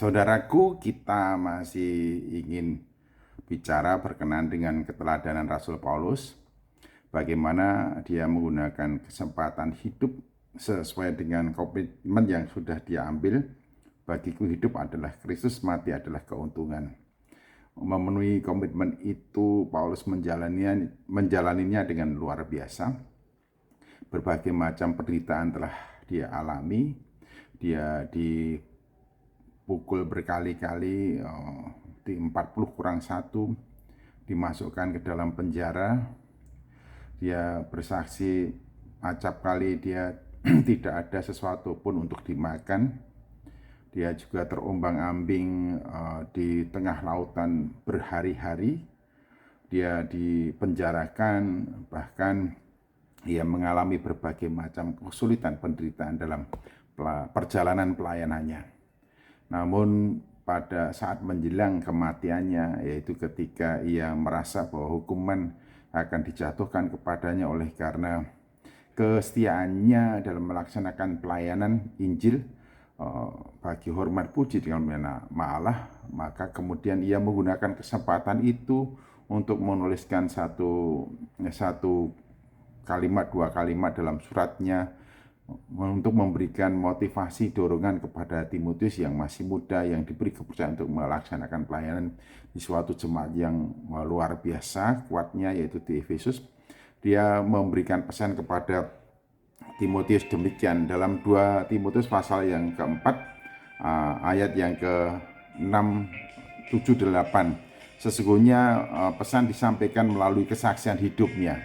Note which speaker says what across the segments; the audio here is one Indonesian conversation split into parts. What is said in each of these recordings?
Speaker 1: Saudaraku, kita masih ingin bicara berkenaan dengan keteladanan Rasul Paulus, bagaimana dia menggunakan kesempatan hidup sesuai dengan komitmen yang sudah dia ambil. Bagiku hidup adalah Kristus, mati adalah keuntungan. Memenuhi komitmen itu, Paulus menjalaninya dengan luar biasa. Berbagai macam penderitaan telah dia alami. Dia dipukul berkali-kali, di 40+1, dimasukkan ke dalam penjara. Dia bersaksi acap kali dia tidak ada sesuatu pun untuk dimakan. Dia juga terombang-ambing di tengah lautan berhari-hari. Dia dipenjarakan, bahkan ia mengalami berbagai macam kesulitan, penderitaan dalam perjalanan pelayanannya. Namun pada saat menjelang kematiannya, yaitu ketika ia merasa bahwa hukuman akan dijatuhkan kepadanya oleh karena kesetiaannya dalam melaksanakan pelayanan Injil bagi hormat puji dengan Allah, maka kemudian ia menggunakan kesempatan itu untuk menuliskan satu kalimat, dua kalimat dalam suratnya untuk memberikan motivasi, dorongan kepada Timotius yang masih muda, yang diberi kepercayaan untuk melaksanakan pelayanan di suatu jemaat yang luar biasa kuatnya, yaitu di Efesus. Dia memberikan pesan kepada Timotius demikian dalam 2 Timotius pasal yang keempat, ayat yang ke-6, 7, 8. Sesungguhnya pesan disampaikan melalui kesaksian hidupnya.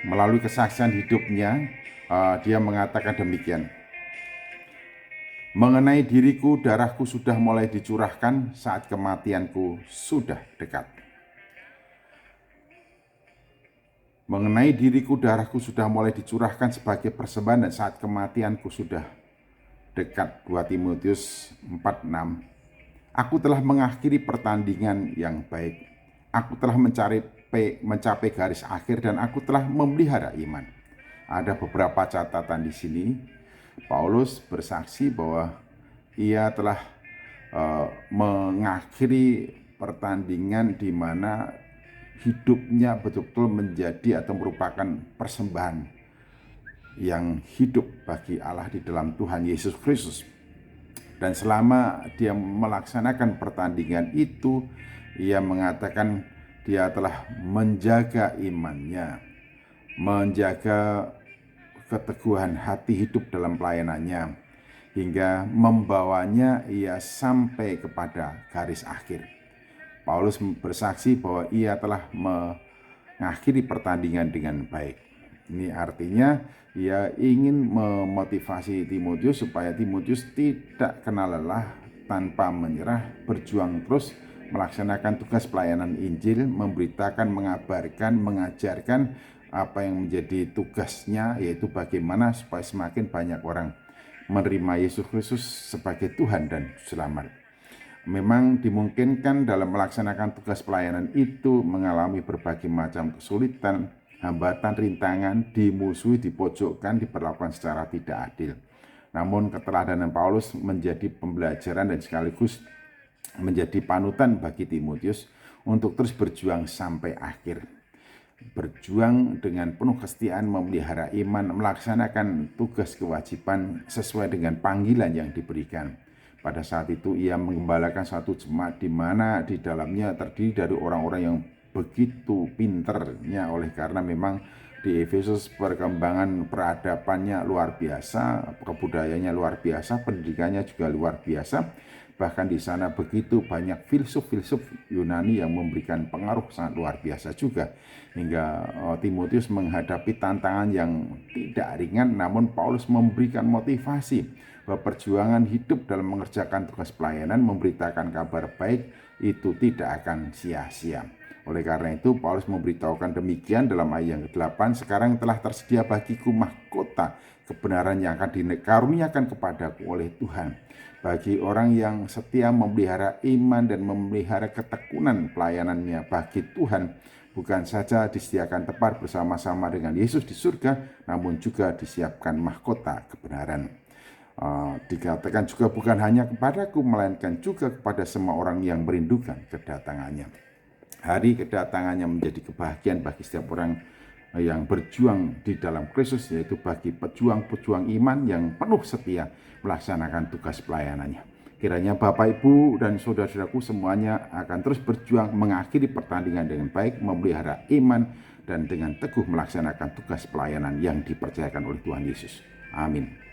Speaker 1: Melalui kesaksian hidupnya, dia mengatakan demikian. Mengenai diriku, darahku sudah mulai dicurahkan saat kematianku sudah dekat. Mengenai diriku, darahku sudah mulai dicurahkan sebagai persembahan dan saat kematianku sudah dekat. 2 Timotius 4:6. Aku telah mengakhiri pertandingan yang baik. Aku telah mencapai garis akhir dan aku telah memelihara iman. Ada beberapa catatan di sini. Paulus bersaksi bahwa ia telah mengakhiri pertandingan di mana hidupnya betul-betul menjadi atau merupakan persembahan yang hidup bagi Allah di dalam Tuhan Yesus Kristus. Dan selama dia melaksanakan pertandingan itu, ia mengatakan dia telah menjaga imannya, menjaga keteguhan hati hidup dalam pelayanannya, hingga membawanya ia sampai kepada garis akhir. Paulus bersaksi bahwa ia telah mengakhiri pertandingan dengan baik. Ini artinya ia ingin memotivasi Timotius supaya Timotius tidak kenal lelah, tanpa menyerah, berjuang terus melaksanakan tugas pelayanan Injil, memberitakan, mengabarkan, mengajarkan apa yang menjadi tugasnya, yaitu bagaimana supaya semakin banyak orang menerima Yesus Kristus sebagai Tuhan dan Selamat. Memang dimungkinkan dalam melaksanakan tugas pelayanan itu mengalami berbagai macam kesulitan, hambatan, rintangan, dimusuhi, dipojokkan, diperlakukan secara tidak adil. Namun keteladanan Paulus menjadi pembelajaran dan sekaligus menjadi panutan bagi Timotius untuk terus berjuang sampai akhir. Berjuang dengan penuh kesetiaan, memelihara iman, melaksanakan tugas kewajiban sesuai dengan panggilan yang diberikan. Pada saat itu ia menggembalakan satu jemaat di mana di dalamnya terdiri dari orang-orang yang begitu pinternya, oleh karena memang di Efesus perkembangan peradabannya luar biasa, kebudayaannya luar biasa, pendidikannya juga luar biasa. Bahkan di sana begitu banyak filsuf-filsuf Yunani yang memberikan pengaruh sangat luar biasa juga. Hingga Timotius menghadapi tantangan yang tidak ringan, namun Paulus memberikan motivasi bahwa perjuangan hidup dalam mengerjakan tugas pelayanan, memberitakan kabar baik, itu tidak akan sia-sia. Oleh karena itu, Paulus memberitahukan demikian dalam ayat yang ke-8, sekarang telah tersedia bagiku mahkota kebenaran yang akan dikaruniakan kepadaku oleh Tuhan. Bagi orang yang setia memelihara iman dan memelihara ketekunan pelayanannya bagi Tuhan, bukan saja disediakan tempat bersama-sama dengan Yesus di surga, namun juga disiapkan mahkota kebenaran. Dikatakan juga bukan hanya kepadaku, melainkan juga kepada semua orang yang merindukan kedatangannya. Hari kedatangannya menjadi kebahagiaan bagi setiap orang yang berjuang di dalam Kristus, yaitu bagi pejuang-pejuang iman yang penuh setia melaksanakan tugas pelayanannya. Kiranya Bapak, Ibu, dan saudara-saudaraku semuanya akan terus berjuang mengakhiri pertandingan dengan baik, memelihara iman, dan dengan teguh melaksanakan tugas pelayanan yang dipercayakan oleh Tuhan Yesus. Amin.